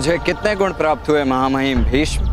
मुझे कितने गुण प्राप्त हुए महामहिम भीष्म?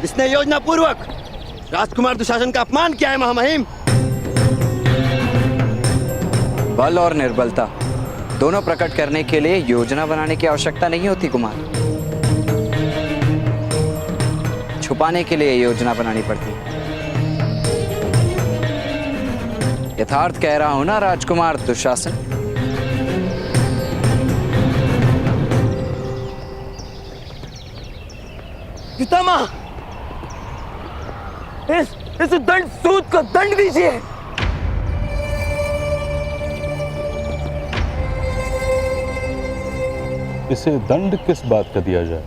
इसने योजना पूर्वक राजकुमार दुशासन का अपमान किया है महामहिम। बल और निर्बलता दोनों प्रकट करने के लिए योजना बनाने की आवश्यकता नहीं होती कुमार। छुपाने के लिए योजना बनानी पड़ती है। यथार्थ कह रहा हूं ना राजकुमार दुशासन? पितामह, इस दंड सूद को दंड दीजिए। इसे दंड किस बात का दिया जाए?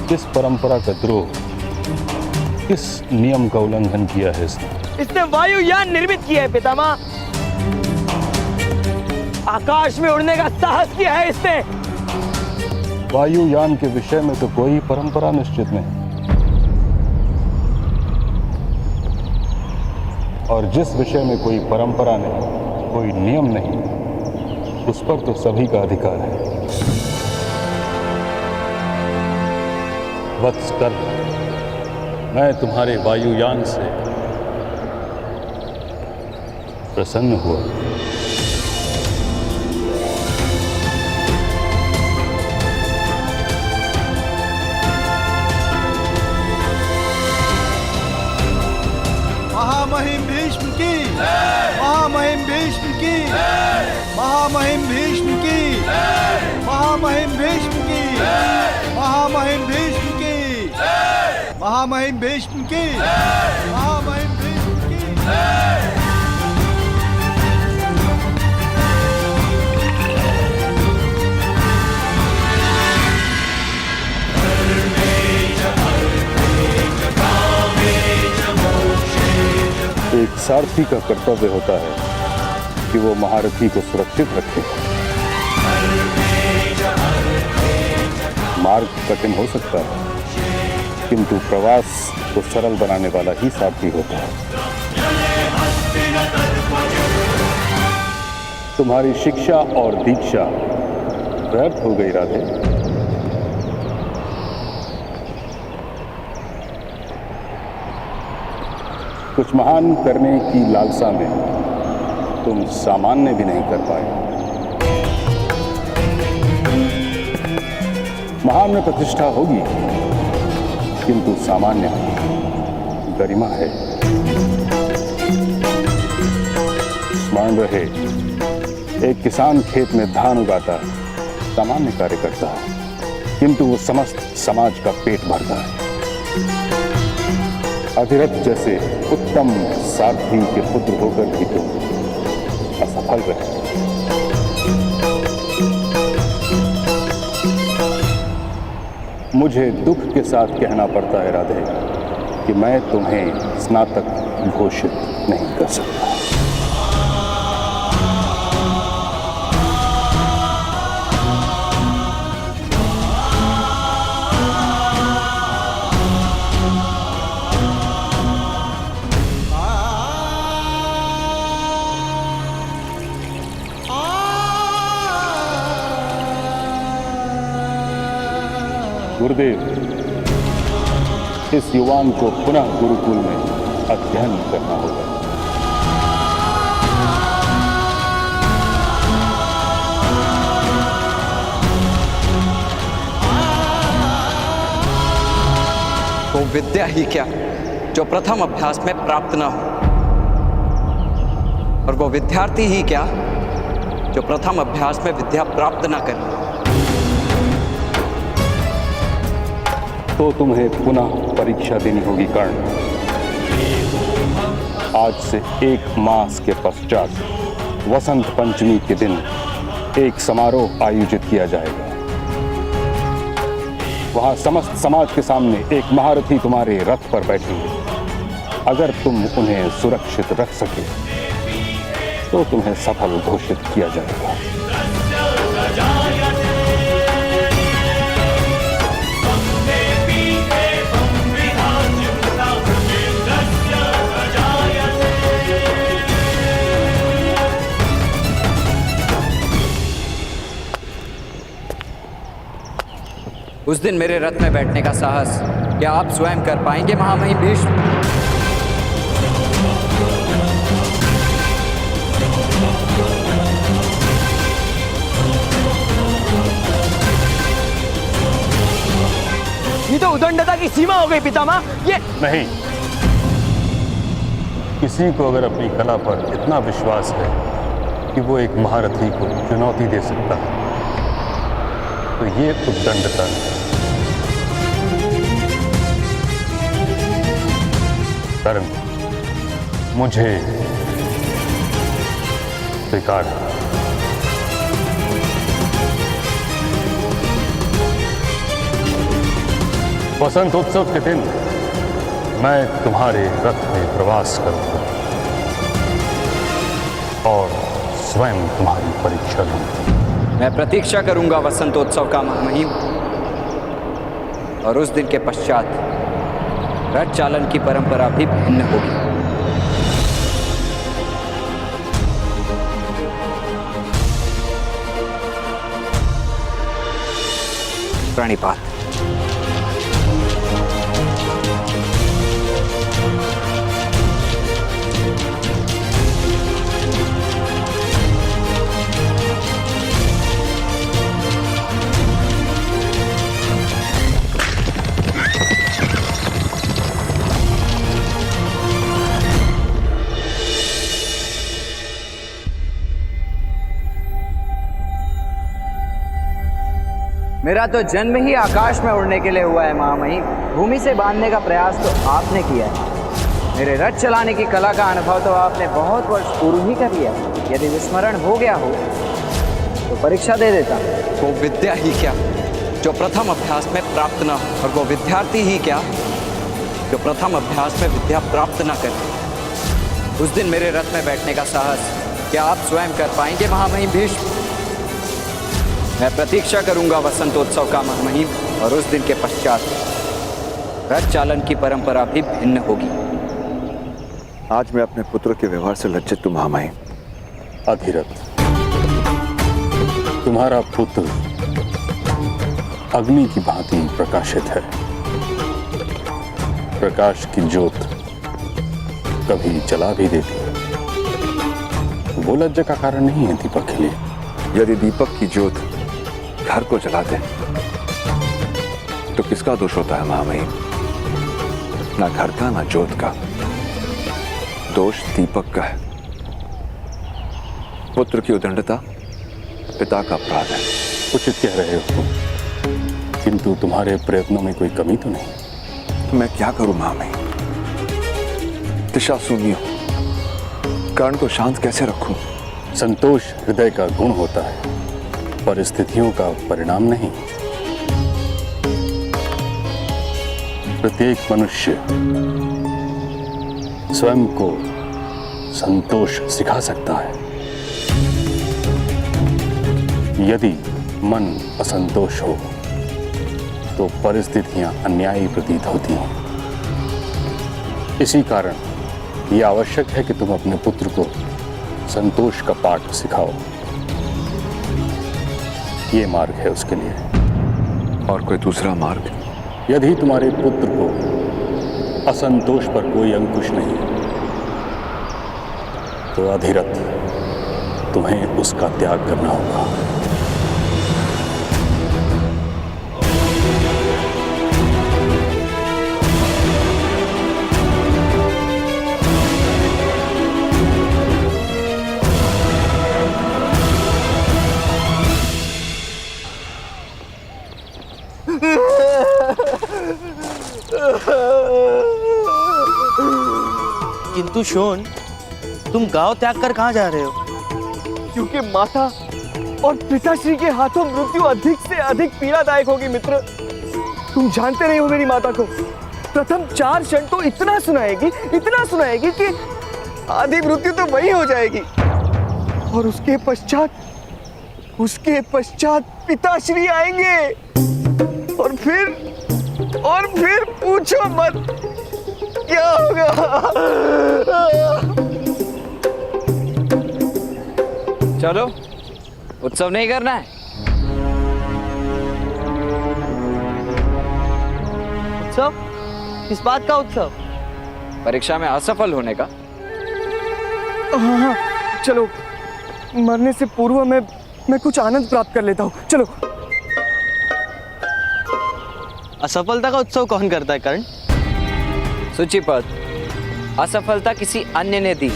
किस परंपरा का द्रोह, किस नियम का उल्लंघन किया है इसने वायुयान निर्मित किया है पितामह। आकाश में उड़ने का साहस किया है इसने। वायुयान के विषय में तो कोई परंपरा निश्चित नहीं, और जिस विषय में कोई परंपरा नहीं, कोई नियम नहीं, उस पर तो सभी का अधिकार है। वत्सकर, मैं तुम्हारे वायुयान से प्रसन्न हुआ। महामहिम भीष्म की, महामहिम भीष्म की, महामहिम भीष्म की, महामहिम भीष्म की, महामहिम भीष्म की, महामहिम भीष्म की, महामहिम भीष्म की। एक सारथी का कर्तव्य होता है कि वो महारथी को सुरक्षित रखे। मार्ग कठिन हो सकता है, किंतु प्रवास को सरल बनाने वाला ही सारथी होता है। तुम्हारी शिक्षा और दीक्षा व्यर्थ हो गई राधे। कुछ महान करने की लालसा में तुम सामान्य भी नहीं कर पाए। महान में प्रतिष्ठा होगी, किंतु सामान्य गरिमा है। स्मरण रहे, एक किसान खेत में धान उगाता है, सामान्य कार्य करता है, किंतु वो समस्त समाज का पेट भरता है। अधिरथ जैसे उत्तम सारथी के पुत्र होकर भी तो असफल रहे। मुझे दुख के साथ कहना पड़ता है राधे कि मैं तुम्हें स्नातक घोषित नहीं कर सकता। गुरुदेव, इस युवान को पुनः गुरुकुल में अध्ययन करना होगा। वो विद्या ही क्या जो प्रथम अभ्यास में प्राप्त न हो, और वो विद्यार्थी ही क्या जो प्रथम अभ्यास में विद्या प्राप्त न करे। तो तुम्हें पुनः परीक्षा देनी होगी कर्ण। आज से 1 मास के पश्चात वसंत पंचमी के दिन एक समारोह आयोजित किया जाएगा। वहां समस्त समाज के सामने एक महारथी तुम्हारे रथ पर बैठेंगे। अगर तुम उन्हें सुरक्षित रख सके तो तुम्हें सफल घोषित किया जाएगा। उस दिन मेरे रथ में बैठने का साहस क्या आप स्वयं कर पाएंगे महामहिम भीष्म? ये तो उदंडता की सीमा हो गई पितामह। ये नहीं, किसी को अगर अपनी कला पर इतना विश्वास है कि वो एक महारथी को चुनौती दे सकता है तो ये उद्दंडता है। कर्म मुझे स्वीकार है। वसंत उत्सव के दिन मैं तुम्हारे रथ में प्रवास करूंगा और स्वयं तुम्हारी परीक्षा लूंगा। मैं प्रतीक्षा करूंगा वसंतोत्सव का महामहिम, और उस दिन के पश्चात रथ चालन की परंपरा भी भिन्न होगी। प्रणिपात। मेरा तो जन्म ही आकाश में उड़ने के लिए हुआ है महामहिम। भूमि से बांधने का प्रयास तो आपने किया है। मेरे रथ चलाने की कला का अनुभव तो आपने बहुत वर्ष पूर्व ही कर लिया। यदि विस्मरण हो गया हो तो परीक्षा दे देता। वो विद्या ही क्या जो प्रथम अभ्यास में प्राप्त न हो, और वो विद्यार्थी ही क्या जो प्रथम अभ्यास में विद्या प्राप्त न करे। उस दिन मेरे रथ में बैठने का साहस क्या आप स्वयं कर पाएंगे महामहिम भीष्म? मैं प्रतीक्षा करूंगा वसंतोत्सव का महामहिम, और उस दिन के पश्चात रथ चालन की परंपरा भी भिन्न होगी। आज मैं अपने पुत्र के व्यवहार से लज्जित हूं महामहिम। अधिरथ, तुम्हारा पुत्र अग्नि की भांति प्रकाशित है। प्रकाश की ज्योत कभी जला भी देती है। वो लज्जा का कारण नहीं है दीपक के लिए। यदि दीपक की ज्योत घर को जला दे तो किसका दोष होता है महामहिम? ना घर का ना ज्योत का, दोष दीपक का है। पुत्र की उदंडता पिता का अपराध है। उचित कह रहे हो तुम, किंतु तुम्हारे प्रयत्नों में कोई कमी तो नहीं? तो मैं क्या करूं महामहिम? दिशा शून्य हूं, कर्ण को शांत कैसे रखूं? संतोष हृदय का गुण होता है, परिस्थितियों का परिणाम नहीं। प्रत्येक मनुष्य स्वयं को संतोष सिखा सकता है। यदि मन असंतोष हो तो परिस्थितियां अन्यायी प्रतीत होती हैं। इसी कारण यह आवश्यक है कि तुम अपने पुत्र को संतोष का पाठ सिखाओ। ये मार्ग है उसके लिए। और कोई दूसरा मार्ग? यदि तुम्हारे पुत्र को असंतोष पर कोई अंकुश नहीं तो अधिरथ तुम्हें उसका त्याग करना होगा। किंतु शोन, तुम गांव त्याग कर कहाँ जा रहे हो? क्योंकि माता और पिताश्री के हाथों मृत्यु अधिक से अधिक पीड़ादायक होगी मित्र। तुम जानते नहीं हो मेरी माता को। प्रथम 4 क्षण तो इतना सुनाएगी कि आधी मृत्यु तो वही हो जाएगी, और उसके पश्चात पिताश्री आएंगे, और फिर पूछो मत क्या होगा। चलो, उत्सव नहीं करना है? उत्सव? किस बात का उत्सव? परीक्षा में असफल होने का। हाँ, चलो, मरने से पूर्व मैं कुछ आनंद प्राप्त कर लेता हूँ। चलो। असफलता का उत्सव कौन करता है कर्ण? सूचीपद, असफलता किसी अन्य ने दी,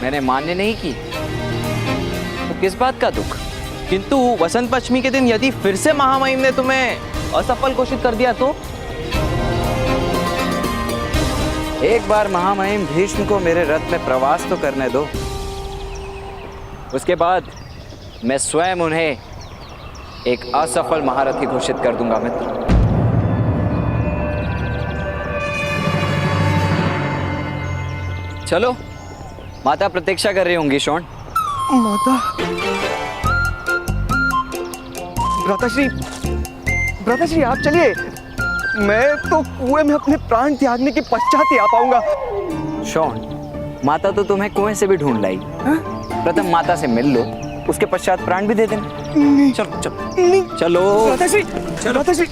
मैंने मान्य नहीं की, तो किस बात का दुख? किंतु वसंत पंचमी के दिन यदि फिर से महामहिम ने तुम्हें असफल घोषित कर दिया तो? एक बार महामहिम भीष्म को मेरे रथ में प्रवास तो करने दो, उसके बाद मैं स्वयं उन्हें एक असफल महारथी घोषित कर दूंगा मित्र। चलो, माता प्रतीक्षा कर रही होंगी शोण। माता? भ्राताश्री आप चलिए, मैं तो कुएं में अपने प्राण त्यागने के पश्चात ही आ पाऊंगा। शोण, माता तो तुम्हें कुएं से भी ढूंढ लाई। प्रथम माता से मिल लो, उसके पश्चात प्राण भी दे देना। चलो चलो चलो भ्राताश्री।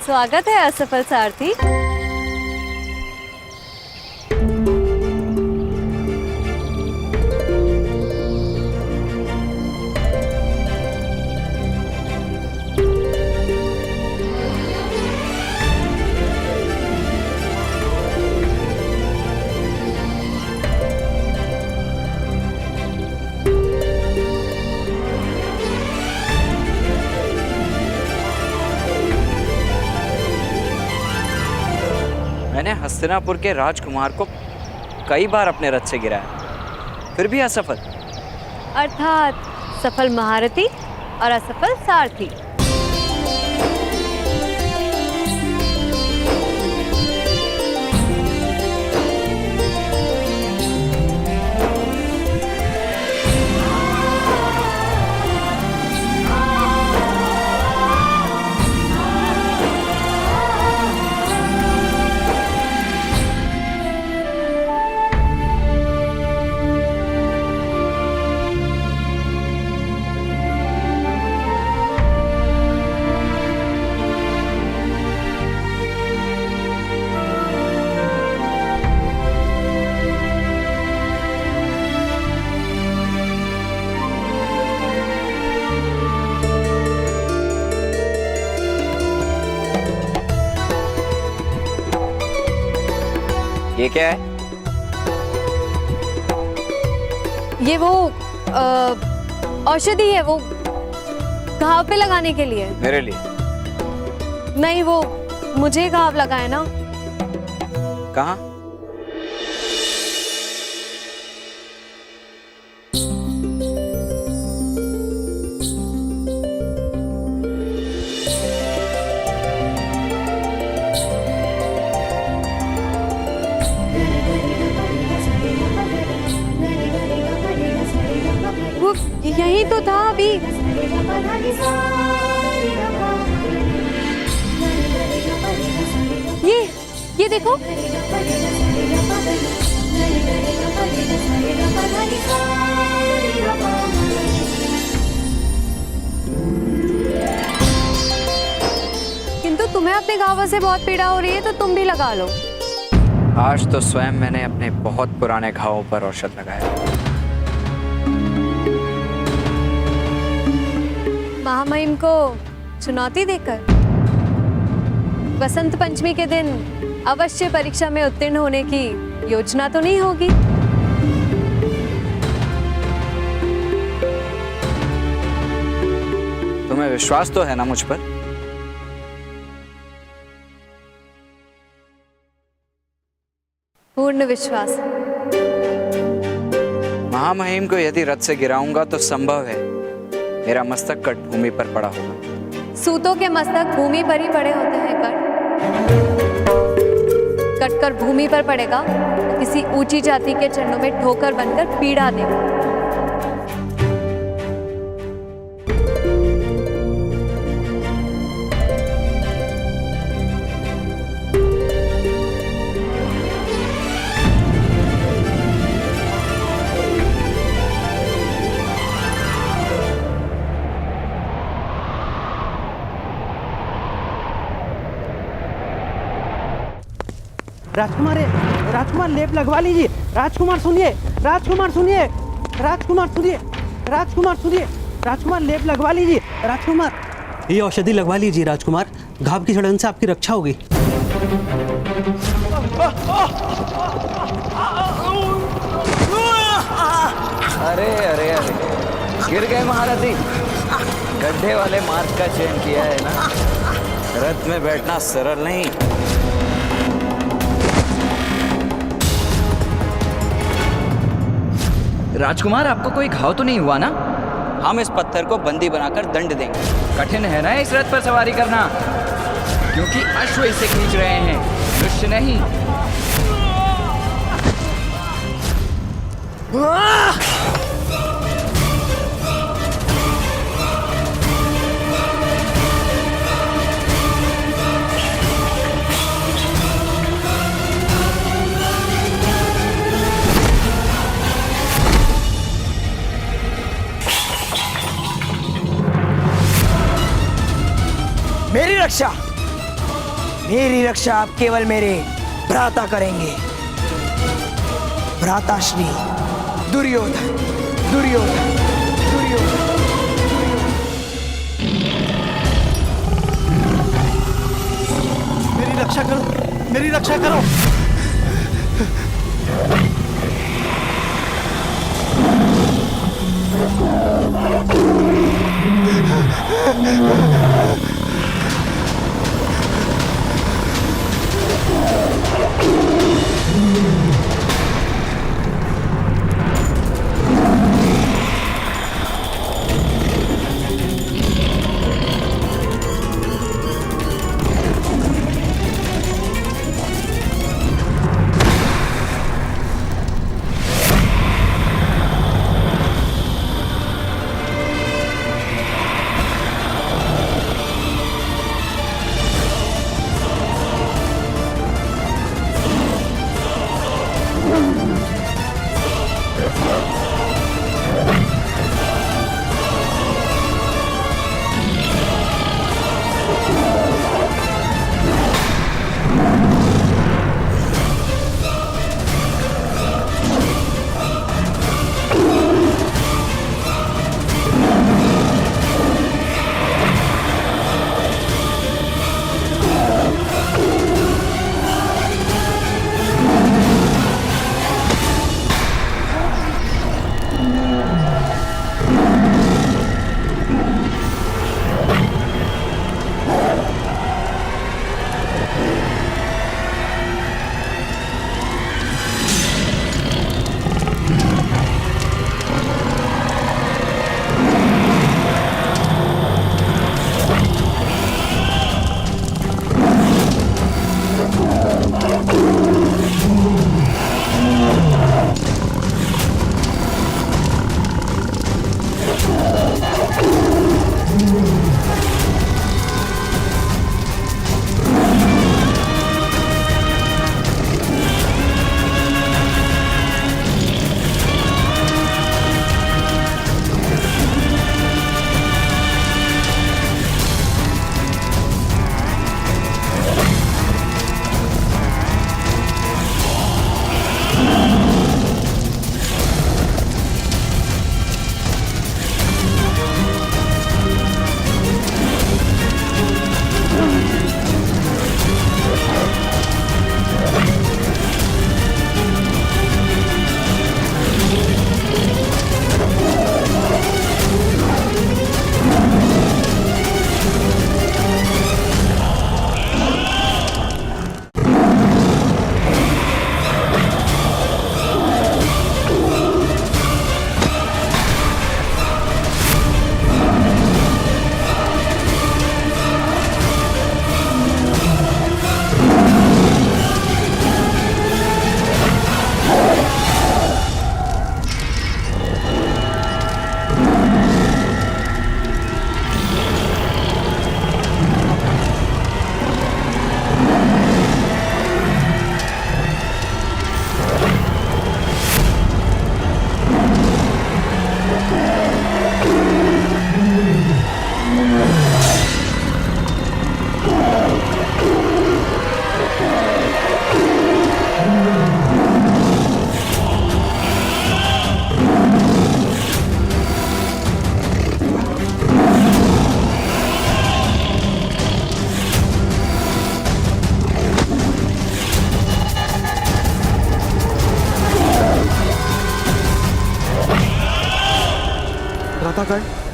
स्वागत है असफल सारथी। मैंने हस्तिनापुर के राजकुमार को कई बार अपने रथ से गिराया, फिर भी असफल। अर्थात सफल महारथी और असफल सारथी। ये क्या है? ये वो औषधि है, वो घाव पे लगाने के लिए। मेरे लिए? नहीं, वो मुझे घाव लगा है ना। कहाँ? था अभी। ये देखो। किंतु तुम्हें अपने घावों से बहुत पीड़ा हो रही है तो तुम भी लगा लो। आज तो स्वयं मैंने अपने बहुत पुराने घावों पर औषध लगाया। महामहिम को चुनौती देकर वसंत पंचमी के दिन अवश्य परीक्षा में उत्तीर्ण होने की योजना तो नहीं होगी? तुम्हें विश्वास तो है ना मुझ पर? पूर्ण विश्वास। महामहिम को यदि रथ से गिराऊंगा तो संभव है मेरा मस्तक कट भूमि पर पड़ा होगा। सूतों के मस्तक भूमि पर ही पड़े होते हैं कट। कटकर भूमि पर पड़ेगा तो किसी ऊंची जाति के चरणों में ठोकर बनकर पीड़ा देगा। राजकुमार राजकुमार लेप लगवा लीजिए। राजकुमार सुनिए, राजकुमार सुनिए, राजकुमार सुनिए, राजकुमार सुनिए, राजकुमार लेप लगवा लीजिए। राजकुमार ये औषधि लगवा लीजिए राजकुमार, घाव की सड़न से आपकी रक्षा होगी। अरे अरे अरे, गिर गए महारथी। गड्ढे वाले मार्ग का चयन किया है ना। रथ में बैठना सरल नहीं। राजकुमार, आपको कोई घाव तो नहीं हुआ ना? हम इस पत्थर को बंदी बनाकर दंड देंगे। कठिन है ना इस रथ पर सवारी करना, क्योंकि अश्व इसे खींच रहे हैं, मनुष्य नहीं। मेरी रक्षा आप केवल मेरे भ्राता करेंगे। भ्राताश्री दुर्योधन, दुर्योधन, दुर्योधन। मेरी रक्षा करो, मेरी रक्षा करो।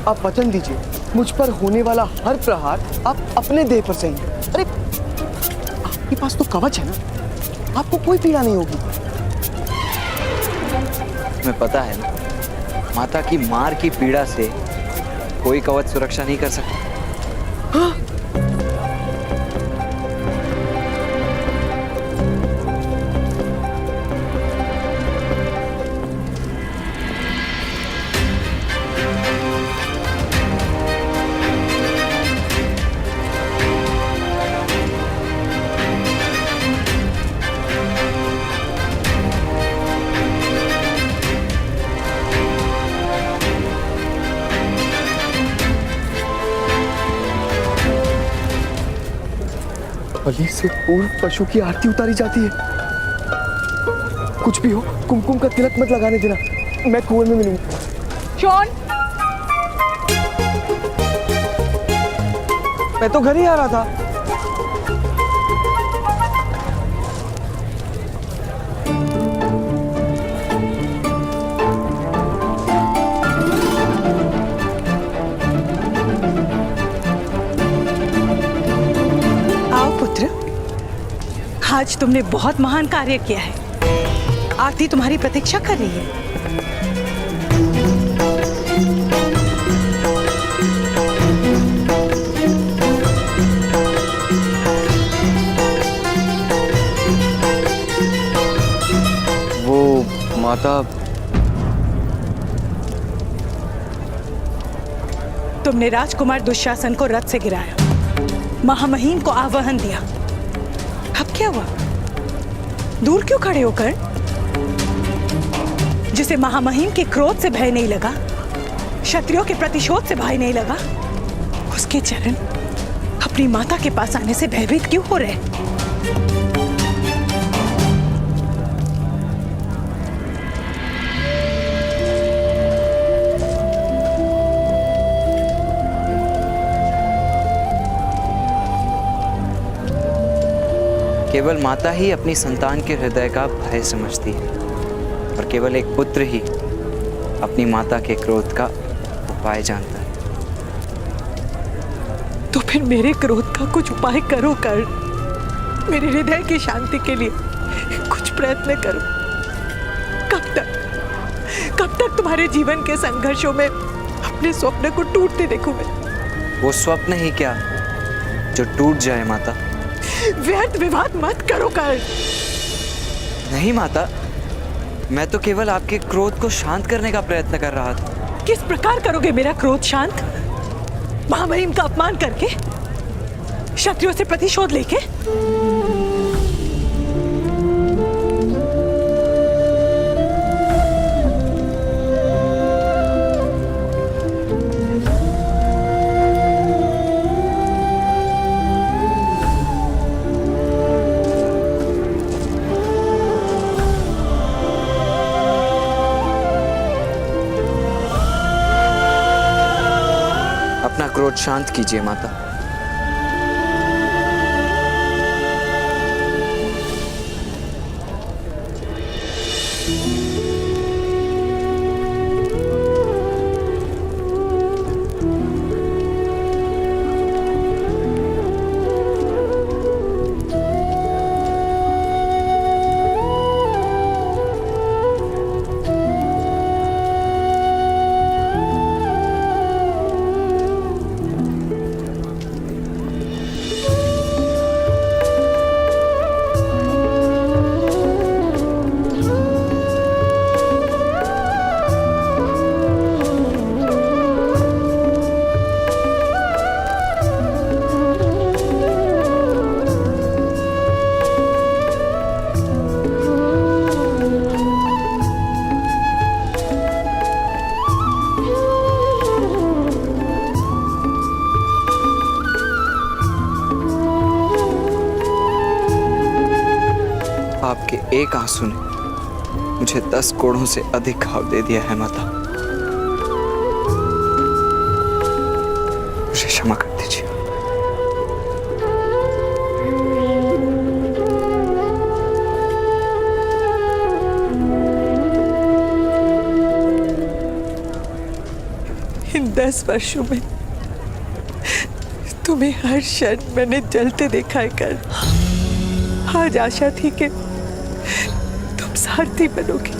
आप वचन दीजिए मुझ पर होने वाला हर प्रहार आप अपने देह पर सहेंगे। अरे आपके पास तो कवच है ना, आपको कोई पीड़ा नहीं होगी। तुम्हें पता है ना, माता की मार की पीड़ा से कोई कवच सुरक्षा नहीं कर सकता। बलि से पूर्व पशु की आरती उतारी जाती है। कुछ भी हो, कुमकुम का तिलक मत लगाने देना, मैं कुएं में मिलूंगा। शॉन, मैं तो घर ही आ रहा था। पुत्र, आज तुमने बहुत महान कार्य किया है। आरती तुम्हारी प्रतीक्षा कर रही है। वो माता, तुमने राजकुमार दुशासन को रथ से गिराया, महामहिम को आवाहन दिया। अब क्या हुआ? दूर क्यों खड़े होकर? जिसे महामहिम के क्रोध से भय नहीं लगा, क्षत्रियों के प्रतिशोध से भय नहीं लगा, उसके चरण अपनी माता के पास आने से भयभीत क्यों हो रहे? केवल माता ही अपनी संतान के हृदय का भय समझती है और केवल एक पुत्र ही अपनी माता के क्रोध का उपाय जानता है। तो फिर मेरे क्रोध का कुछ उपाय करो कर, मेरे हृदय की शांति के लिए कुछ प्रयत्न करो। कब तक तुम्हारे जीवन के संघर्षों में अपने स्वप्न को टूटते देखूं मैं? वो स्वप्न ही क्या जो टूट जाए माता। व्यर्थ विवाद मत करो कर। नहीं माता, मैं तो केवल आपके क्रोध को शांत करने का प्रयत्न कर रहा था। किस प्रकार करोगे मेरा क्रोध शांत? महामहिम का अपमान करके, क्षत्रियों से प्रतिशोध लेके? अपना क्रोध शांत कीजिए माता। आपके एक आंसू ने मुझे 10 कोड़ों से अधिक घाव दे दिया है माता। मुझे क्षमा कर दीजिए। इन 10 10 वर्षों में तुम्हें हर क्षण मैंने जलते देखा है कर्ण। आज आशा थी कि तुम सारथी बनोगे,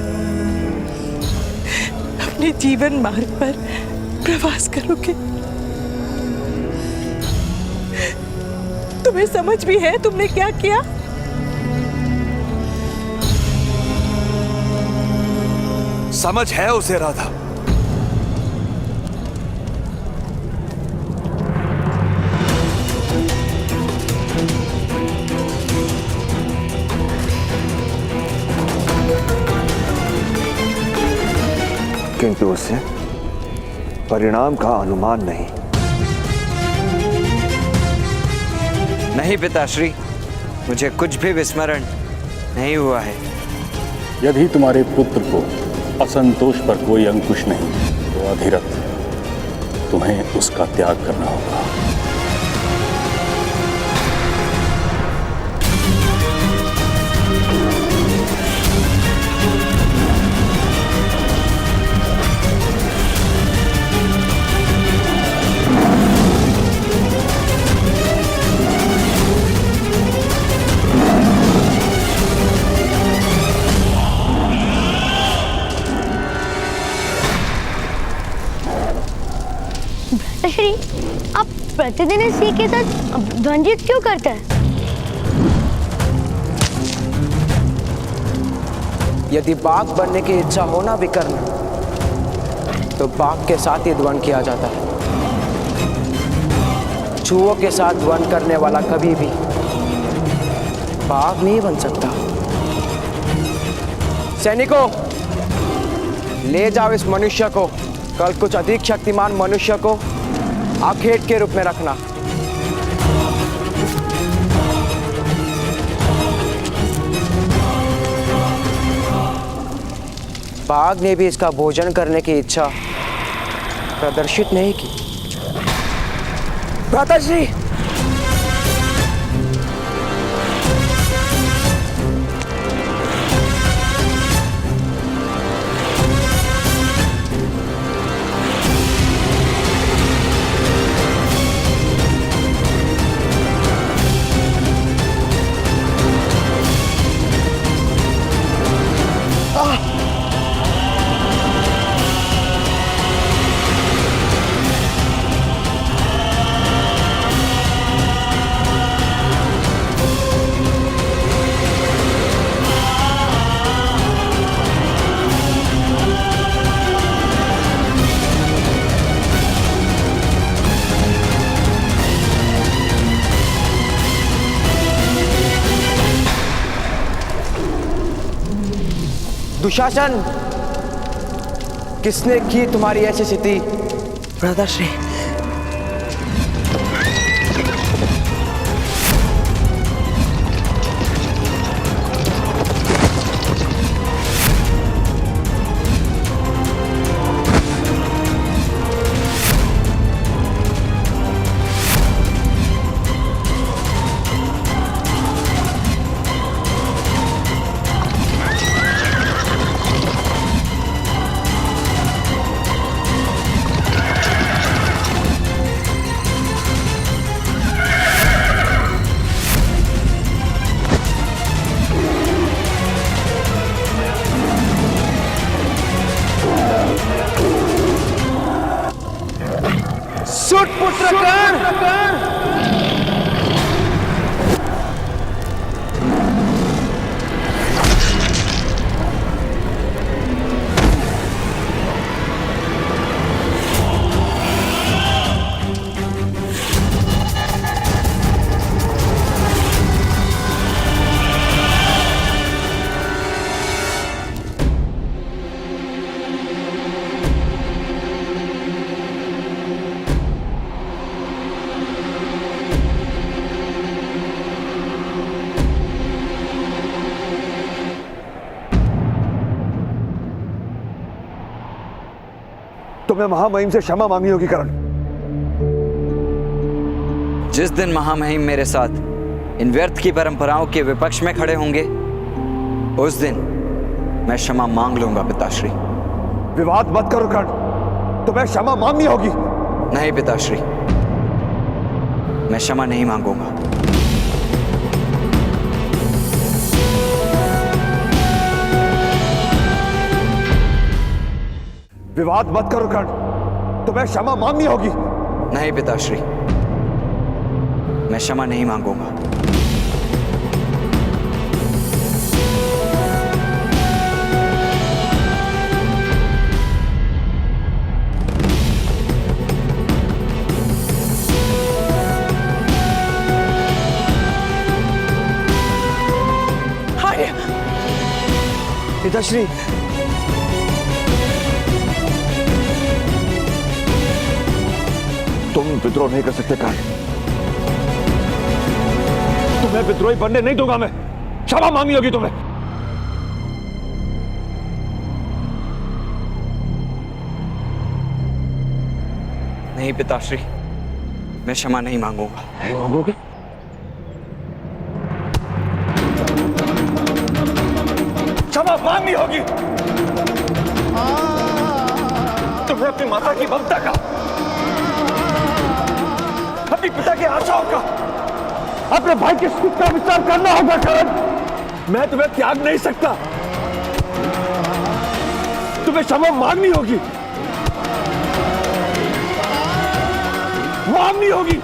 अपने जीवन मार्ग पर प्रवास करोगे। तुम्हें समझ भी है तुमने क्या किया? समझ है उसे राधा। किंतु उसे परिणाम का अनुमान नहीं। नहीं पिताश्री, मुझे कुछ भी विस्मरण नहीं हुआ है। यदि तुम्हारे पुत्र को असंतोष पर कोई अंकुश नहीं तो अधिरथ तुम्हें उसका त्याग करना होगा। श्री, आप प्रतिदिन इस सिंह के साथ द्वंद्व क्यों करते हैं? यदि बाघ बनने की इच्छा हो ना विकर्ण, तो बाघ के साथ ही द्वंद्व किया जाता है। चूहों के साथ द्वंद्व करने वाला कभी भी बाघ नहीं बन सकता। सैनिकों, ले जाओ इस मनुष्य को। कल कुछ अधिक शक्तिमान मनुष्य को आखेट के रूप में रखना। बाघ ने भी इसका भोजन करने की इच्छा प्रदर्शित नहीं की। भ्राताश्री, दुशासन, किसने की तुम्हारी ऐसी स्थिति? भ्राताश्री, पुत्र कर्ण! तुम्हें महामहिम से क्षमा मांगनी होगी कर्ण। जिस दिन महामहिम मेरे साथ इन व्यर्थ की परंपराओं के विपक्ष में खड़े होंगे, उस दिन मैं क्षमा मांग लूंगा पिताश्री। विवाद मत करो कर्ण, तुम्हें क्षमा मांगनी होगी। नहीं पिताश्री, मैं क्षमा नहीं मांगूंगा। विवाद मत करो कर्ण, तुम्हें क्षमा मांगनी होगी। नहीं पिताश्री, मैं क्षमा नहीं मांगूंगा। पिताश्री, तुम विद्रोह नहीं कर सकते कर्ण। तुम्हें विद्रोही बनने नहीं दूंगा मैं। क्षमा मांगनी होगी तुम्हें। नहीं पिताश्री, मैं क्षमा नहीं मांगूंगा। नहीं मांगोगे? क्षमा मांगनी होगी। तुम्हें अपनी माता की ममता का, अपने पिता की आशाओं का, अपने भाई के सुख का विचार करना होगा कर्ण। मैं तुम्हें त्याग नहीं सकता। तुम्हें क्षमा मांगनी होगी, मांगनी होगी।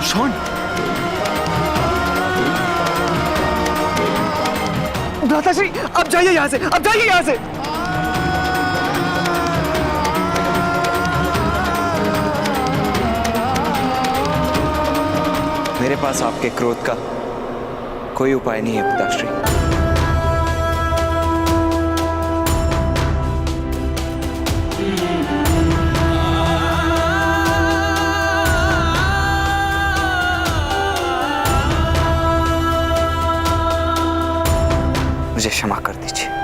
शॉन, भ्राताश्री, अब जाइए यहां से, अब जाइए यहां से। मेरे पास आपके क्रोध का कोई उपाय नहीं है पिताश्री। मुझे क्षमा कर दीजिए।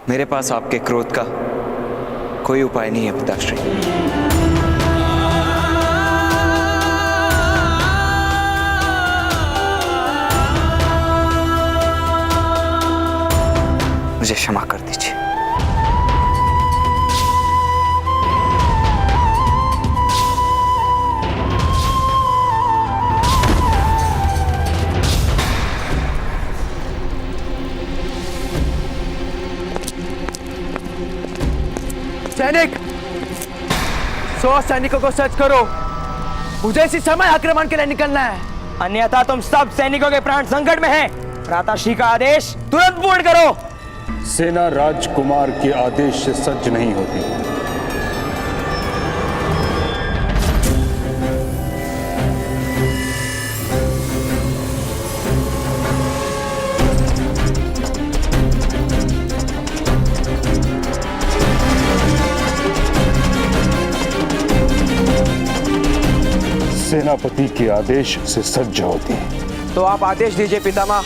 मेरे पास आपके क्रोध का कोई उपाय नहीं है पिताश्री। मुझे क्षमा कर दीजिए। सैनिक, 100 सैनिकों को सच करो। मुझे इसी समय आक्रमण के लिए निकलना है, अन्यथा तुम सब सैनिकों के प्राण संकट में हैं। भ्राताश्री का आदेश तुरंत पूर्ण करो। सेना राजकुमार के आदेश से सज्ज नहीं होती। सेनापति के आदेश से सज्ज होती। तो आप आदेश दीजिए पितामह।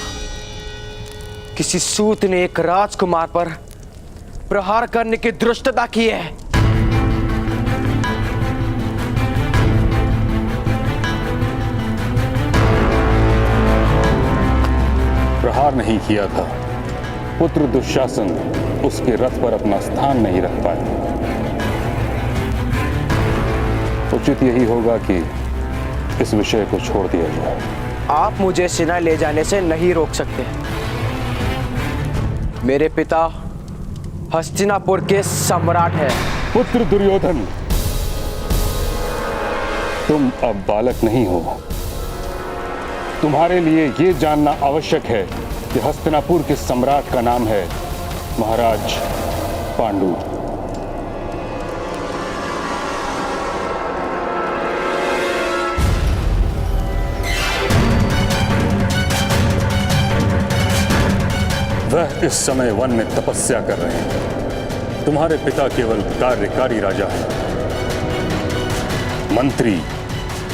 किसी सूत ने एक राजकुमार पर प्रहार करने की धृष्टता की है। प्रहार नहीं किया था। पुत्र दुशासन उसके रथ पर अपना स्थान नहीं रख पाया। उचित यही होगा कि इस विषय को छोड़ दिया जाए। आप मुझे सेना ले जाने से नहीं रोक सकते। मेरे पिता हस्तिनापुर के सम्राट हैं। पुत्र दुर्योधन, तुम अब बालक नहीं हो। तुम्हारे लिए यह जानना आवश्यक है कि हस्तिनापुर के सम्राट का नाम है महाराज पांडु। वह इस समय वन में तपस्या कर रहे हैं। तुम्हारे पिता केवल कार्यकारी राजा हैं। मंत्री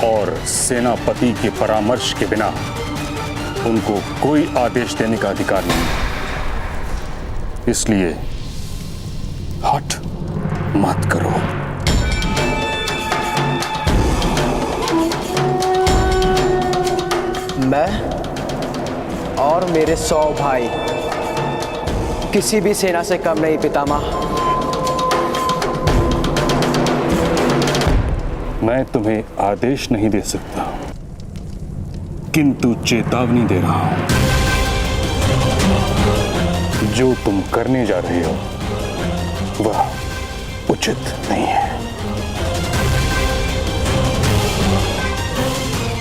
और सेनापति के परामर्श के बिना उनको कोई आदेश देने का अधिकार नहीं। इसलिए हठ मत करो। मैं और मेरे 100 भाई किसी भी सेना से कम नहीं पितामह। मैं तुम्हें आदेश नहीं दे सकता, किंतु चेतावनी दे रहा हूं। जो तुम करने जा रहे हो वह उचित नहीं है।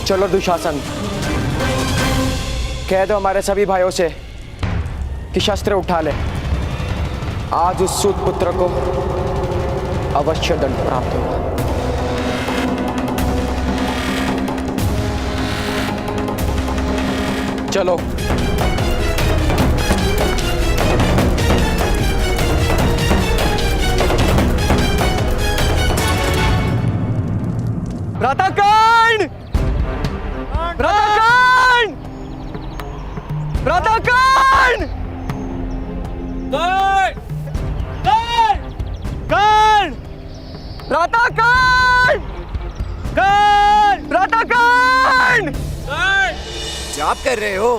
चलो दुशासन, कह दो हमारे सभी भाइयों से कि शस्त्र उठा ले। आज उस सूत पुत्र को अवश्य दंड प्राप्त होगा। चलो। प्रातःकाल! प्रातःकाल! प्रातःकाल! काल! प्रातःकाल! प्रातःकाल! जाप कर रहे हो?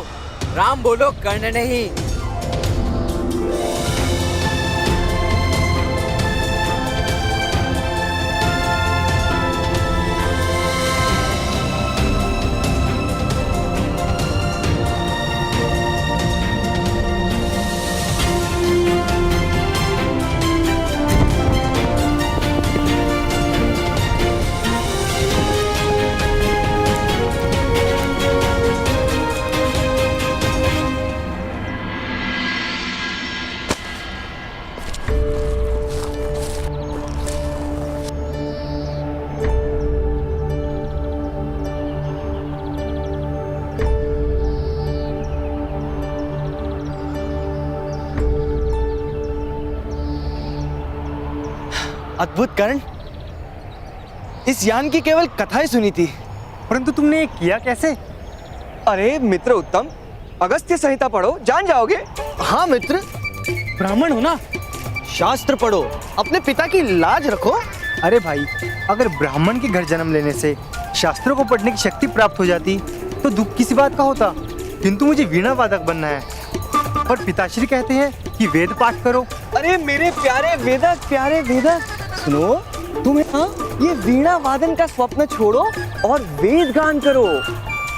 राम बोलो, कर्ण नहीं। अद्भुत कर्ण, इस यान की केवल कथाएं सुनी थी, परंतु तुमने ये किया कैसे? अरे मित्र उत्तम, अगस्त्य संहिता पढ़ो, जान जाओगे। हाँ मित्र, ब्राह्मण हो ना, शास्त्र पढ़ो, अपने पिता की लाज रखो। अरे भाई, अगर ब्राह्मण के घर जन्म लेने से शास्त्रों को पढ़ने की शक्ति प्राप्त हो जाती तो दुख किसी बात का होता, किंतु मुझे वीणा वादक बनना है और पिताश्री कहते हैं कि वेद पाठ करो। अरे मेरे प्यारे वेदक, सुनो, तुम्हें ये वीणा वादन का स्वप्न छोड़ो और वेद गान करो,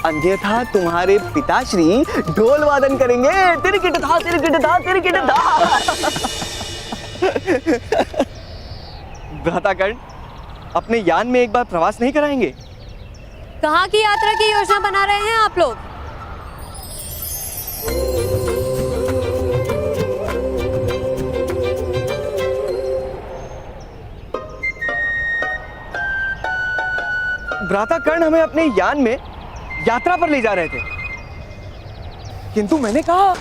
अन्यथा तुम्हारे पिताश्री ढोल वादन करेंगे। तिरकिट धा तिरकिट धा तिरकिट धा। भ्राताकर्ण, अपने यान में एक बार प्रवास नहीं कराएंगे? कहाँ की यात्रा की योजना बना रहे हैं आप लोग? भ्राताकर्ण हमें अपने यान में यात्रा पर ले जा रहे थे, किंतु मैंने कहा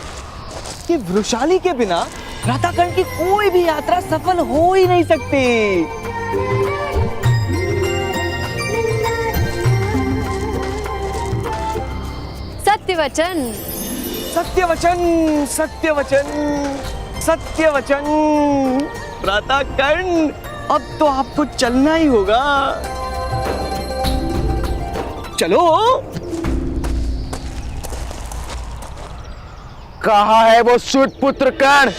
कि वृषाली के बिना भ्राताकर्ण की कोई भी यात्रा सफल हो ही नहीं सकती। सत्यवचन, सत्यवचन, सत्यवचन, सत्यवचन। भ्राताकर्ण, अब तो आपको चलना ही होगा। चलो। कहाँ है वो सूत पुत्र कर्ण?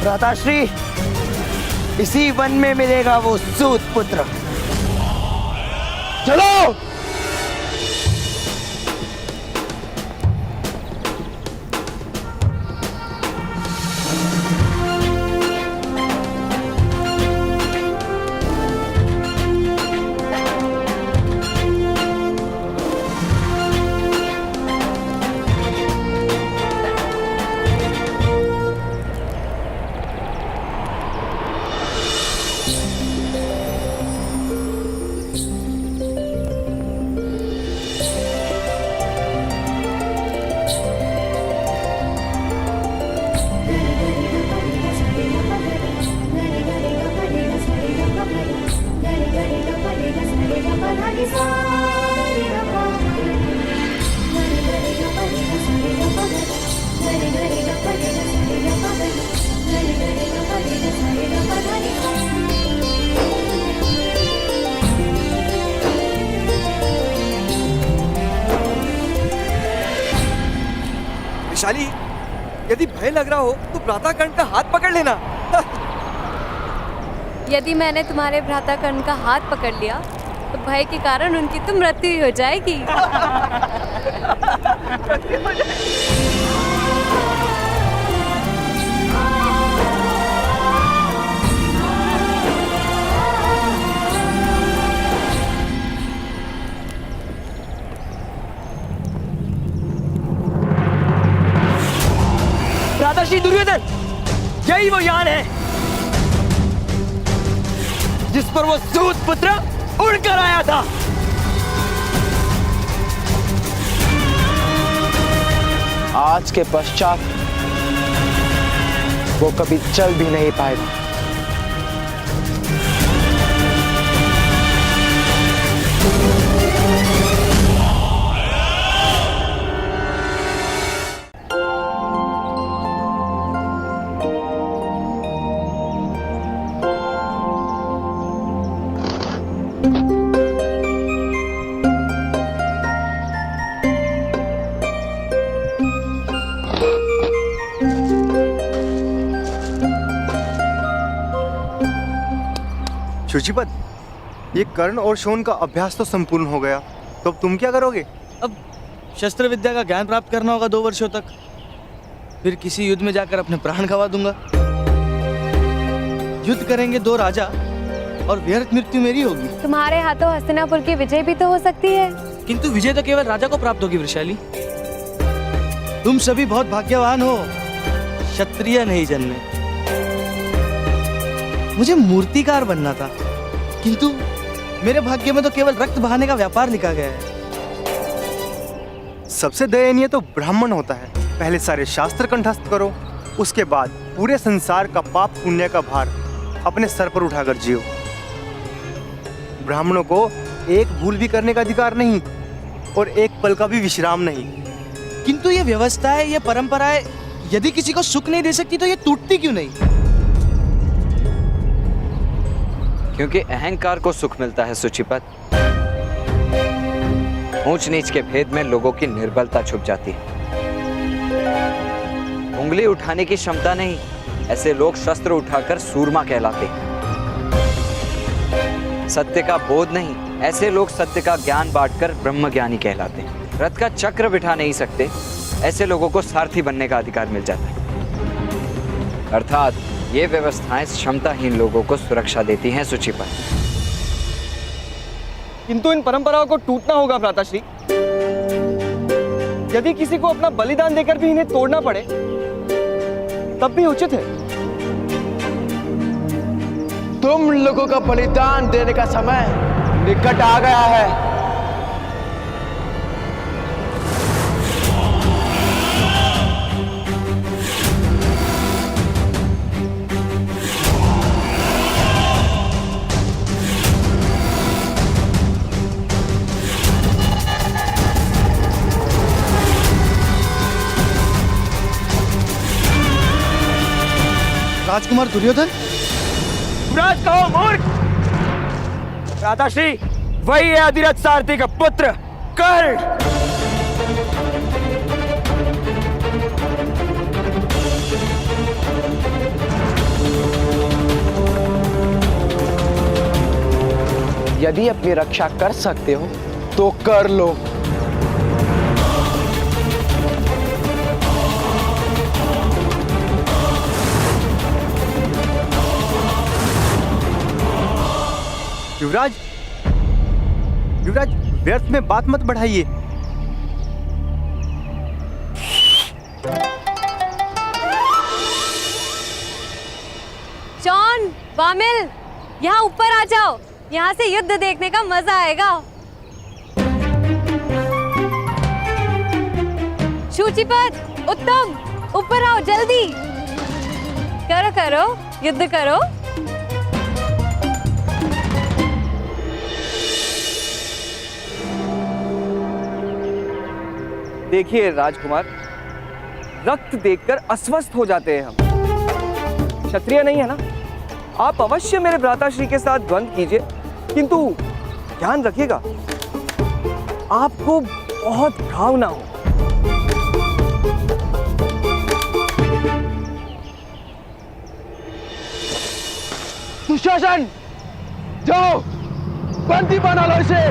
भ्राताश्री, इसी वन में मिलेगा वो सूत पुत्र। चलो। विशाली, यदि भय लग रहा हो तो प्रातःकर्ण का हाथ पकड़ लेना। यदि मैंने तुम्हारे भ्राताकर्ण का हाथ पकड़ लिया तो भय के कारण उनकी तो मृत्यु ही हो जाएगी। भ्राताश्री दुर्योधन, यही वो यान है जिस पर वो सूत पुत्र उड़कर आया था। आज के पश्चात वो कभी चल भी नहीं पाएगा। शुचिपद, ये कर्ण और शोन का अभ्यास तो संपूर्ण हो गया, तो अब तुम क्या करोगे? अब शस्त्र विद्या का ज्ञान प्राप्त करना होगा 2 वर्षों तक, फिर किसी युद्ध में जाकर अपने प्राण गंवा दूंगा। युद्ध करेंगे 2 राजा और व्यर्थ मृत्यु मेरी होगी। तुम्हारे हाथों हस्तिनापुर की विजय भी तो हो सकती है। किंतु विजय तो केवल राजा को प्राप्त होगी वृषाली। तुम सभी बहुत भाग्यवान हो, क्षत्रिय नहीं जन्मे। मुझे मूर्तिकार बनना था, किंतु मेरे भाग्य में तो केवल रक्त बहाने का व्यापार लिखा गया है। सबसे दयनीय तो ब्राह्मण होता है। पहले सारे शास्त्र कंठस्थ करो, उसके बाद पूरे संसार का पाप पुण्य का भार अपने सर पर उठाकर जियो। ब्राह्मणों को एक भूल भी करने का अधिकार नहीं और एक पल का भी विश्राम नहीं। किंतु ये व्यवस्थाएं, ये परंपराएं यदि किसी को सुख नहीं दे सकती तो ये टूटती क्यों नहीं? क्योंकि अहंकार को सुख मिलता है सुचिपत। ऊंच नीच के भेद में लोगों की निर्बलता छुप जाती है। उंगली उठाने की क्षमता नहीं, ऐसे लोग शस्त्र उठाकर सूरमा कहलाते हैं। सत्य का बोध नहीं, ऐसे लोग सत्य का ज्ञान बांटकर ब्रह्मज्ञानी कहलाते हैं। रथ का चक्र बिठा नहीं सकते, ऐसे लोगों को सारथी बनने का अधिकार मिल जाता है। अर्थात ये व्यवस्थाएं क्षमताहीन लोगों को सुरक्षा देती हैं सुचिपत। किंतु इन परंपराओं को टूटना होगा भ्राताश्री। यदि किसी को अपना बलिदान देकर भी इन्हें तोड़ना पड़े तब भी उचित है। तुम लोगों का बलिदान देने का समय निकट आ गया है। राजकुमार दुर्योधन, युवराज कहो मूर्ख। भ्राताश्री, वही है अधिरथ सारथी का पुत्र कर्ण। यदि अपनी रक्षा कर सकते हो तो कर लो। युवराज, युवराज, व्यर्थ में बात मत बढ़ाइए। जॉन, वामिल, यहाँ ऊपर आ जाओ। यहाँ से युद्ध देखने का मजा आएगा। शुचिपद, उत्तम, ऊपर आओ जल्दी। करो करो, युद्ध करो। देखिए राजकुमार, रक्त देखकर अस्वस्थ हो जाते हैं हम। क्षत्रिय नहीं है ना? आप अवश्य मेरे भ्राताश्री के साथ द्वंद्व कीजिए, किंतु ध्यान रखिएगा आपको बहुत घाव ना हो। दुशासन, जाओ बंदी बना लो इसे।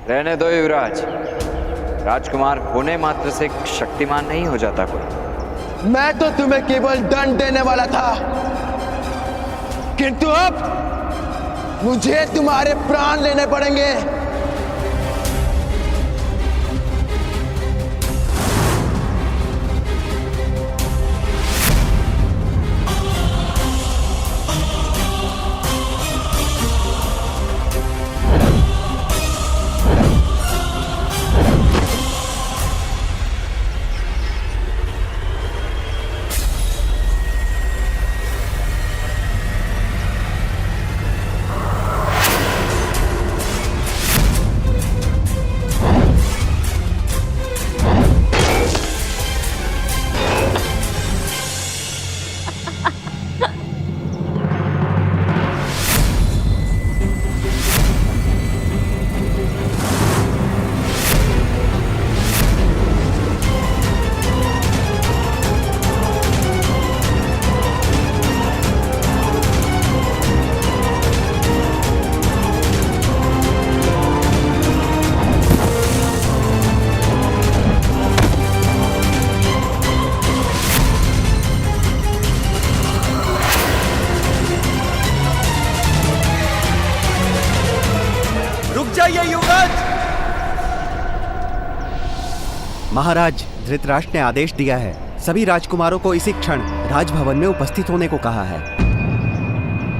रहने दो युवराज, राजकुमार होने मात्र से शक्तिमान नहीं हो जाता कोई। मैं तो तुम्हें केवल दंड देने वाला था, किंतु अब मुझे तुम्हारे प्राण लेने पड़ेंगे। महाराज, धृतराष्ट्र ने आदेश दिया है, सभी राजकुमारों को इसी क्षण राजभवन में उपस्थित होने को कहा है।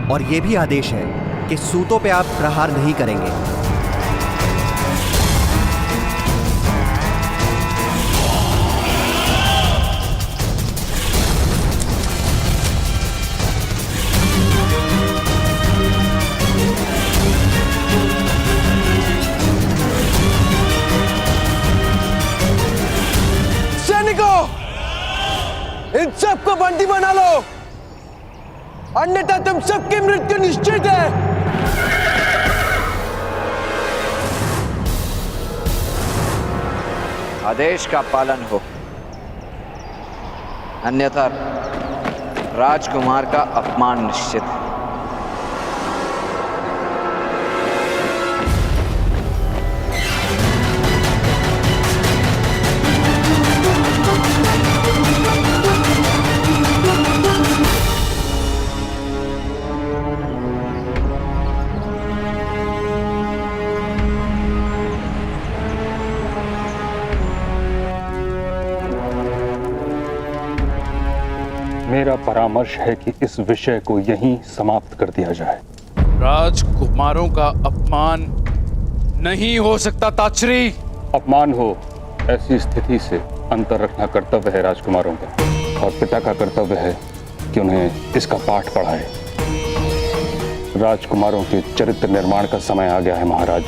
और यह भी आदेश है कि सूतों पे आप प्रहार नहीं करेंगे। इन सबको बंदी बना लो, अन्यथा तुम सबकी मृत्यु निश्चित है। आदेश का पालन हो, अन्यथा राजकुमार का अपमान निश्चित है। मेरा परामर्श है कि इस विषय को यहीं समाप्त कर दिया जाए। राजकुमारों का अपमान नहीं हो सकता ताचरी। अपमान हो ऐसी स्थिति से अंतर रखना कर्तव्य है राजकुमारों का, और पिता का कर्तव्य है कि उन्हें इसका पाठ पढ़ाए। राजकुमारों के चरित्र निर्माण का समय आ गया है महाराज।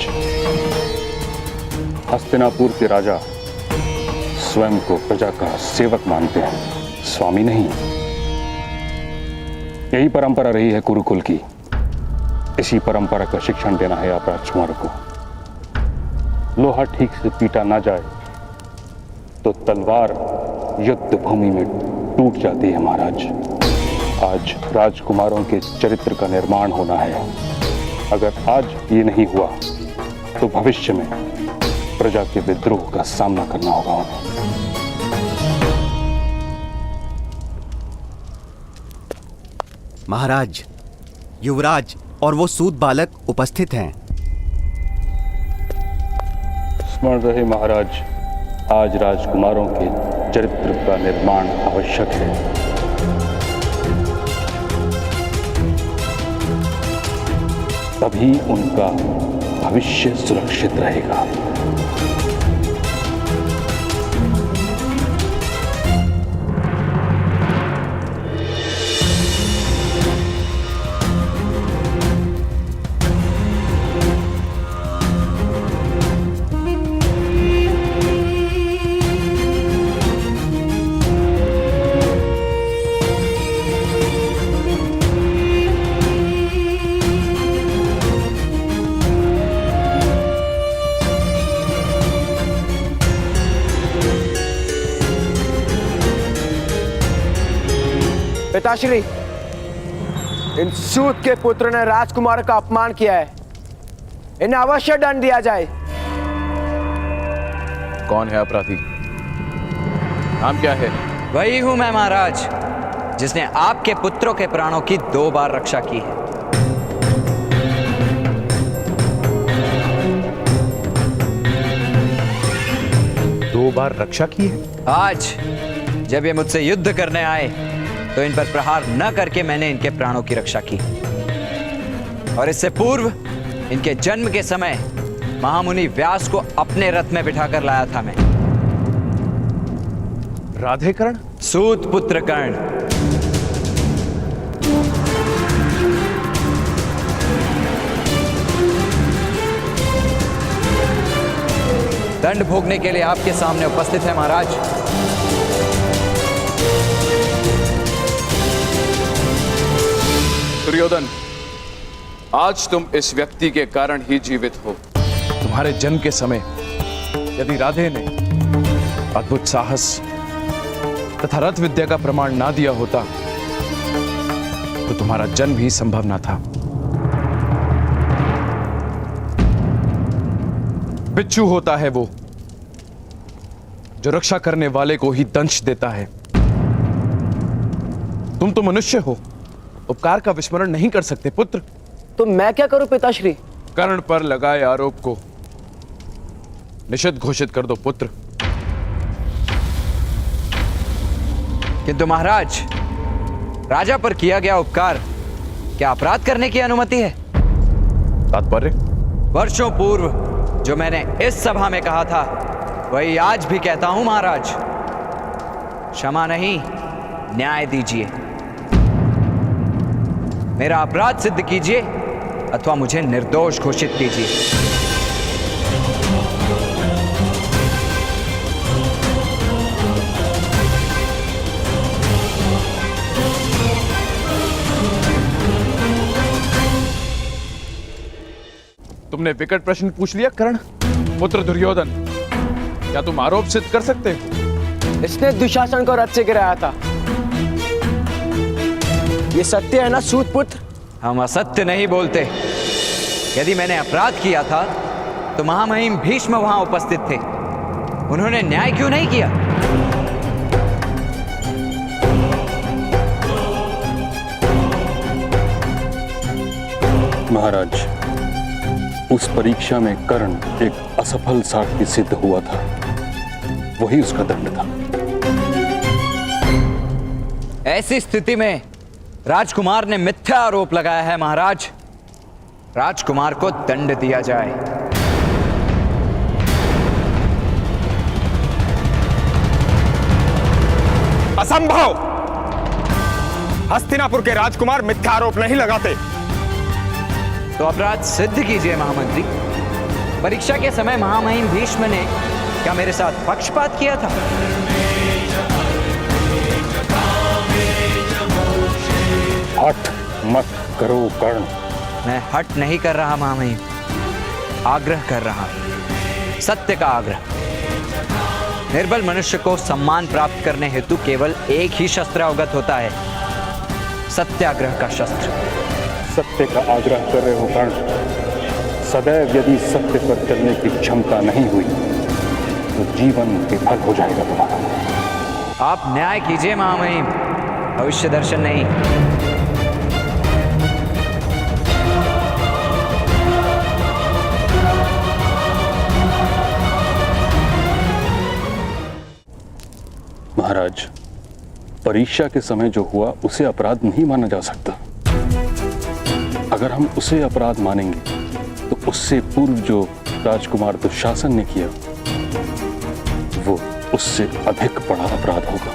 हस्तिनापुर के राजा स्वयं को प्रजा का सेवक मानते हैं, स्वामी नहीं। यही परंपरा रही है कुरुकुल की। इसी परंपरा का शिक्षण देना है आप राजकुमारों को। लोहा ठीक से पीटा ना जाए तो तलवार युद्ध भूमि में टूट जाती है महाराज। आज राजकुमारों के चरित्र का निर्माण होना है। अगर आज ये नहीं हुआ तो भविष्य में प्रजा के विद्रोह का सामना करना होगा उन्हें। महाराज, युवराज और वो सूत बालक उपस्थित हैं। स्मरण रहे महाराज, आज राजकुमारों के चरित्र का निर्माण आवश्यक है। तभी उनका भविष्य सुरक्षित रहेगा। पिताश्री, इन सूत के पुत्र ने राजकुमार का अपमान किया है। इन्हें अवश्य दंड दिया जाए। कौन है अपराधी? नाम क्या है? वही हूं मैं महाराज, जिसने आपके पुत्रों के प्राणों की 2 बार रक्षा की है। दो बार रक्षा की है? आज जब ये मुझसे युद्ध करने आए तो इन पर प्रहार न करके मैंने इनके प्राणों की रक्षा की, और इससे पूर्व इनके जन्म के समय महामुनि व्यास को अपने रथ में बिठाकर लाया था मैं। राधे कर्ण? सूत पुत्र कर्ण। दंड भोगने के लिए आपके सामने उपस्थित है महाराज। दुर्योधन, आज तुम इस व्यक्ति के कारण ही जीवित हो। तुम्हारे जन्म के समय यदि राधे ने अद्भुत साहस तथा रथ विद्या का प्रमाण ना दिया होता तो तुम्हारा जन्म ही संभव ना था। बिच्छू होता है वो जो रक्षा करने वाले को ही दंश देता है। तुम तो मनुष्य हो, उपकार का विस्मरण नहीं कर सकते पुत्र। तो मैं क्या करूं पिताश्री? कर्ण पर लगाए आरोप को निषिद्ध घोषित कर दो पुत्र। किंतु महाराज, राजा पर किया गया उपकार क्या अपराध करने की अनुमति है? तात्पर्य? वर्षों पूर्व जो मैंने इस सभा में कहा था वही आज भी कहता हूं महाराज। क्षमा नहीं, न्याय दीजिए। मेरा अपराध सिद्ध कीजिए अथवा मुझे निर्दोष घोषित कीजिए। तुमने विकट प्रश्न पूछ लिया कर्ण पुत्र दुर्योधन। क्या तुम आरोप सिद्ध कर सकते हो? इसने दुशासन को रथ से गिराया था। ये सत्य है ना सूत पुत्र? हम असत्य नहीं बोलते। यदि मैंने अपराध किया था तो महामहिम भीष्म वहां उपस्थित थे। उन्होंने न्याय क्यों नहीं किया? महाराज, उस परीक्षा में कर्ण एक असफल सारथी सिद्ध हुआ था, वही उसका दंड था। ऐसी स्थिति में राजकुमार ने मिथ्या आरोप लगाया है। महाराज, राजकुमार को दंड दिया जाए। असंभव! हस्तिनापुर के राजकुमार मिथ्या आरोप नहीं लगाते। तो अपराध सिद्ध कीजिए महामंत्री। परीक्षा के समय महामहिम भीष्म ने क्या मेरे साथ पक्षपात किया था? हट मत करो कर्ण। मैं हट नहीं कर रहा महामहिम, आग्रह कर रहा, सत्य का आग्रह। निर्बल मनुष्य को सम्मान प्राप्त करने हेतु केवल एक ही शस्त्र अवगत होता है, सत्याग्रह का शस्त्र। सत्य का आग्रह कर रहे हो कर्ण। सदैव यदि सत्य पर चलने की क्षमता नहीं हुई तो जीवन विफल हो जाएगा तुम्हारा। आप न्याय कीजिए महामहिम, भविष्य दर्शन नहीं। महाराज, परीक्षा के समय जो हुआ उसे अपराध नहीं माना जा सकता। अगर हम उसे अपराध मानेंगे तो उससे पूर्व जो राजकुमार दुशासन ने किया वो उससे अधिक बड़ा अपराध होगा।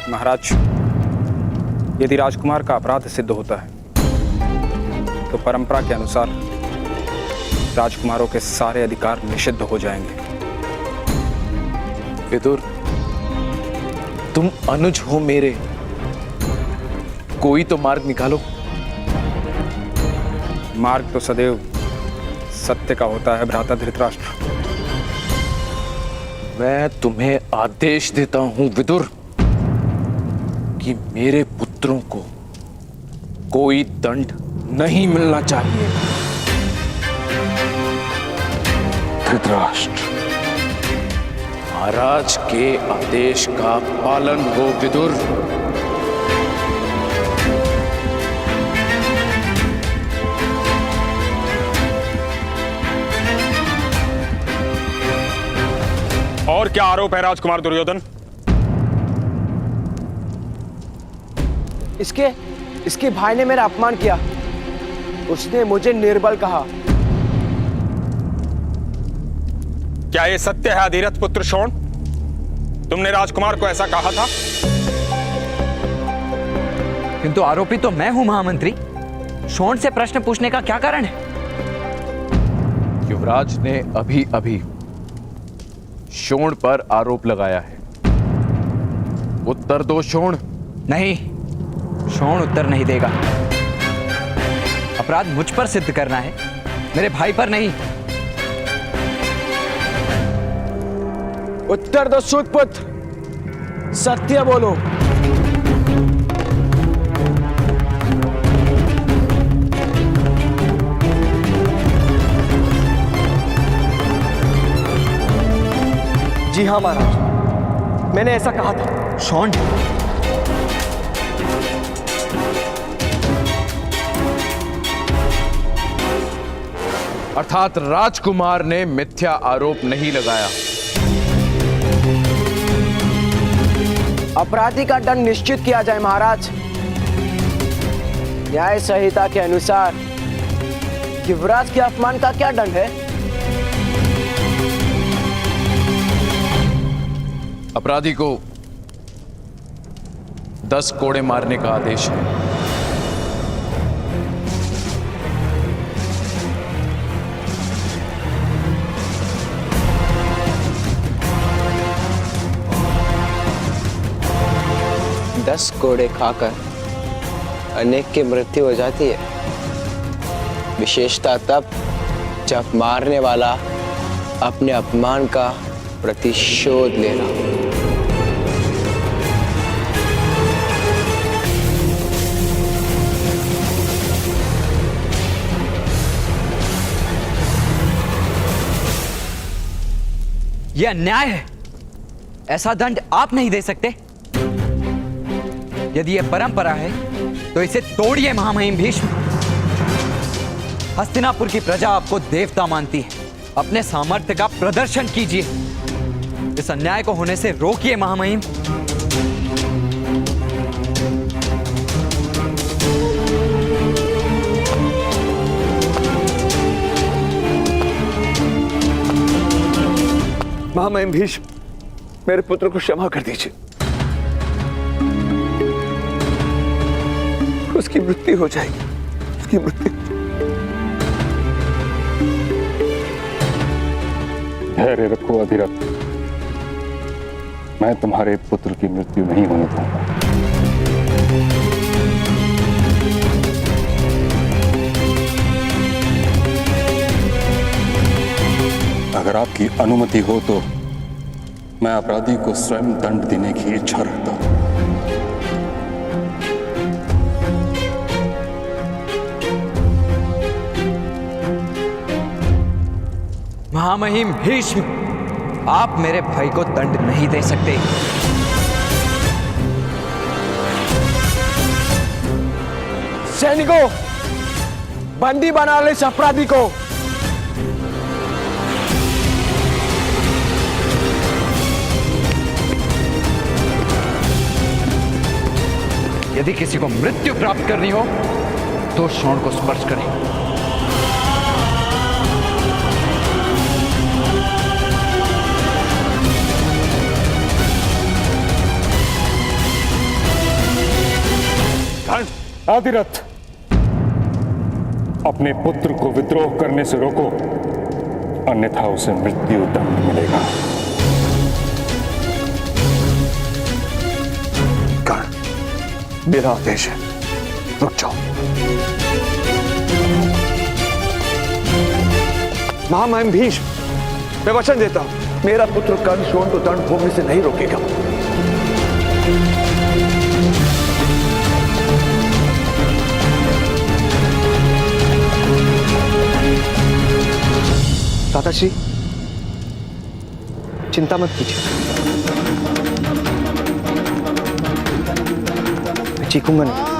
महाराज, यदि राजकुमार का अपराध सिद्ध होता है तो परंपरा के अनुसार राजकुमारों के सारे अधिकार निषिद्ध हो जाएंगे। विदुर, तुम अनुज हो मेरे, कोई तो मार्ग निकालो। मार्ग तो सदैव सत्य का होता है भ्राता धृतराष्ट्र। मैं तुम्हें आदेश देता हूं विदुर कि मेरे पुत्रों को कोई दंड नहीं मिलना चाहिए। धृतराष्ट्र, महाराज के आदेश का पालन हो विदुर। और क्या आरोप है राजकुमार दुर्योधन? इसके भाई ने मेरा अपमान किया। उसने मुझे निर्बल कहा। क्या ये सत्य है अधिरथ पुत्र शोण? तुमने राजकुमार को ऐसा कहा था? किंतु आरोपी तो मैं हूं महामंत्री। शोण से प्रश्न पूछने का क्या कारण है? युवराज ने अभी अभी शोण पर आरोप लगाया है। उत्तर दो शोण। नहीं, शोण उत्तर नहीं देगा। अपराध मुझ पर सिद्ध करना है, मेरे भाई पर नहीं। उत्तर दो सूतपुत्र, सत्य बोलो। जी हाँ महाराज, मैंने ऐसा कहा था। शोण, अर्थात राजकुमार ने मिथ्या आरोप नहीं लगाया। अपराधी का दंड निश्चित किया जाए महाराज। न्याय संहिता के अनुसार युवराज के अपमान का क्या दंड है? अपराधी को 10 कोड़े मारने का आदेश है। दस कोड़े खाकर अनेक की मृत्यु हो जाती है, विशेषता तब जब मारने वाला अपने अपमान का प्रतिशोध ले रहा हो। यह अन्याय है। ऐसा दंड आप नहीं दे सकते। यदि यह परंपरा है तो इसे तोड़िए महामहिम भीष्म। हस्तिनापुर की प्रजा आपको देवता मानती है। अपने सामर्थ्य का प्रदर्शन कीजिए। इस अन्याय को होने से रोकिए महामहिम। महामहिम भीष्म, मेरे पुत्र को क्षमा कर दीजिए। उसकी मृत्यु हो जाएगी, उसकी मृत्यु। धैर्य रखो अधिरथ, मैं तुम्हारे पुत्र की मृत्यु नहीं होने दूंगा। अगर आपकी अनुमति हो तो मैं अपराधी को स्वयं दंड देने की इच्छा रखता हूं। महामहिम भीष्म, आप मेरे भाई को दंड नहीं दे सकते। सैनिकों, बंदी बना ले इस अपराधी को। यदि किसी को मृत्यु प्राप्त करनी हो तो शोण को स्पर्श करें। अधिरथ, अपने पुत्र को विद्रोह करने से रोको, अन्यथा उसे मृत्यु दंड मिलेगा। मेरा आदेश है, रुक जाओ। महामहिम भीष्म, मैं वचन देता हूं, मेरा पुत्र कर्ण शोण को दंड भोगने से नहीं रोकेगा। दादाश्री, चिंता मत कीजिए, मैं चीखूंगा नहीं।